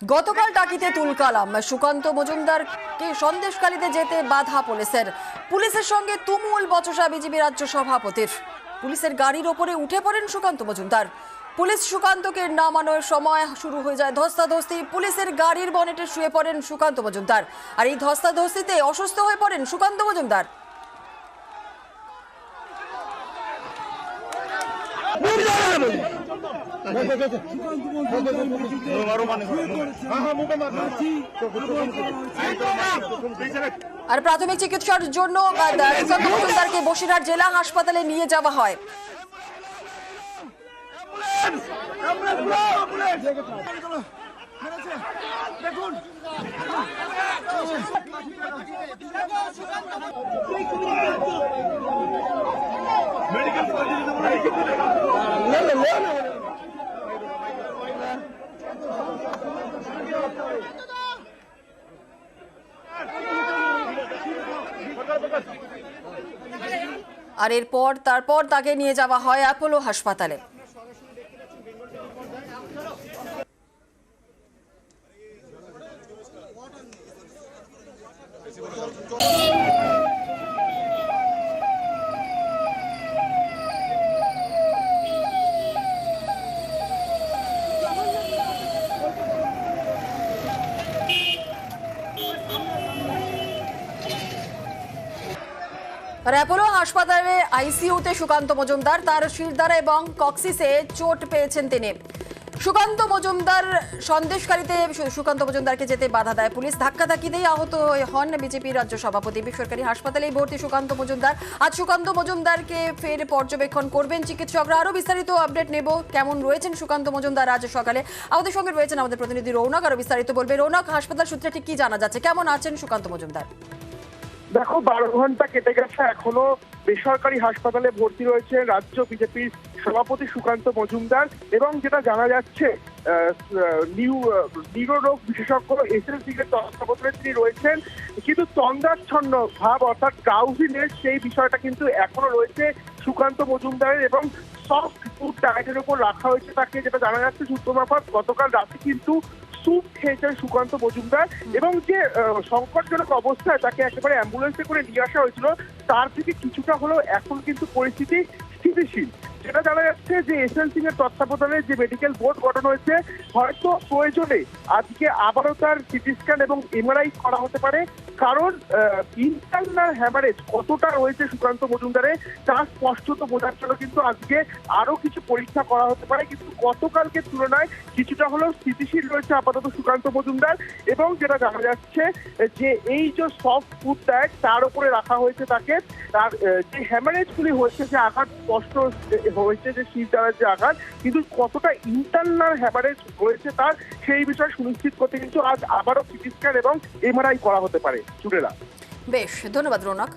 গতকাল টাকিতে তুলকালাম সুকান্ত মজুমদারকে সন্দেশখালীতে যেতে বাধা পুলিশের সঙ্গে তুমুল বচসা বিজেপি রাজ্য সভাপতির। পুলিশের গাড়ির ওপরে উঠে পড়েন সুকান্ত মজুমদার। পুলিশ সুকান্তকে নামানোর সময় শুরু হয়ে যায় ধস্তাধস্তি। পুলিশের গাড়ির বনেটে শুয়ে পড়েন সুকান্ত মজুমদার, আর এই ধস্তাধস্তিতে অসুস্থ হয়ে পড়েন সুকান্ত মজুমদার। আর প্রাথমিক চিকিৎসার জন্য সুকান্ত মজুমদারকে বসিরহাট জেলা হাসপাতালে নিয়ে যাওয়া হয়। আর তারপর তাকে নিয়ে যাওয়া হয় অ্যাপোলো হাসপাতালে। আর অ্যাপোলো হাসপাতালে আইসিইউতে সুকান্ত মজুমদার, তার শিরদাঁড়া এবং কক্সিসে চোট পেয়েছেন তিনি। সুকান্ত মজুমদার সন্দেশখালীতে সুকান্ত মজুমদারকে যেতে বাধা দেয় পুলিশ। ধাক্কাধাক্কিতেই আহত হন বিজেপির রাজ্য সভাপতি। বেসরকারি হাসপাতালেই ভর্তি সুকান্ত মজুমদার। আজ সুকান্ত মজুমদারকে ফের পর্যবেক্ষণ করবেন চিকিৎসকরা। আরো বিস্তারিত আপডেট নেব, কেমন রয়েছেন সুকান্ত মজুমদার আজ সকালে। আমাদের সঙ্গে রয়েছেন আমাদের প্রতিনিধি রৌনক, আরো বিস্তারিত বলবে। রৌনক, হাসপাতাল সূত্রে ঠিক কি জানা যাচ্ছে, কেমন আছেন সুকান্ত মজুমদার? দেখো, 12 ঘন্টা কেটে গেছে, এখনো বেসরকারি হাসপাতালে ভর্তি রয়েছে রাজ্য বিজেপির সভাপতি সুকান্ত মজুমদার। এবং যেটা জানা যাচ্ছে, নিউরোরোগ বিশেষজ্ঞ এসএলসি এর তত্ত্বাবধানে তিনি রয়েছেন, কিন্তু তন্দ্রাচ্ছন্ন ভাব অর্থাৎ ড্রাউজিনেস সেই বিষয়টা কিন্তু এখনো রয়েছে সুকান্ত মজুমদারের। এবং সফট ফুড ডায়েটের উপর রাখা হয়েছে তাকে, যেটা জানা যাচ্ছে সূত্র মারফত। গতকাল রাতে কিন্তু স্যুপ খেয়েছেন সুকান্ত মজুমদার, এবং যে সংকটজনক অবস্থায় তাকে একেবারে অ্যাম্বুলেন্সে করে নিয়ে আসা হয়েছিল, তার থেকে কিছুটা হলেও এখন কিন্তু পরিস্থিতি স্থিতিশীল। যেটা জানা যাচ্ছে যে এসএল সিং এর তত্ত্বাবধানে যে মেডিকেল বোর্ড গঠন হয়েছে, হয়তো প্রয়োজনে আজকে আবারও তার সিটি স্ক্যান এবং এমআরআই করা হতে পারে। কারণ ইন্টারনাল হ্যামারেজ কতটা রয়েছে সুকান্ত মজুমদারে তা স্পষ্টত বোঝার জন্য কিন্তু আজকে আরো কিছু পরীক্ষা করা হতে পারে। কিন্তু গতকালকে তুলনায় কিছুটা হলেও স্থিতিশীল রয়েছে আপাতত সুকান্ত মজুমদার। এবং যেটা জানা যাচ্ছে যে এই যে সফট ফুড ডায়েট তার উপরে রাখা হয়েছে তাকে, তার যে হ্যামারেজগুলি হয়েছে, যে আঘাত স্পষ্ট হয়েছে, যে শিরদাঁড়ার যে আঘাত, কিন্তু কতটা ইন্টারনাল হ্যামারেজ হয়েছে তার সেই বিষয় সুনিশ্চিত করতে কিন্তু আজ আবারও সিটি স্ক্যান এবং এমআরআই করা হতে পারে। চুড়েলা, বেশ, ধন্যবাদ রৌনক।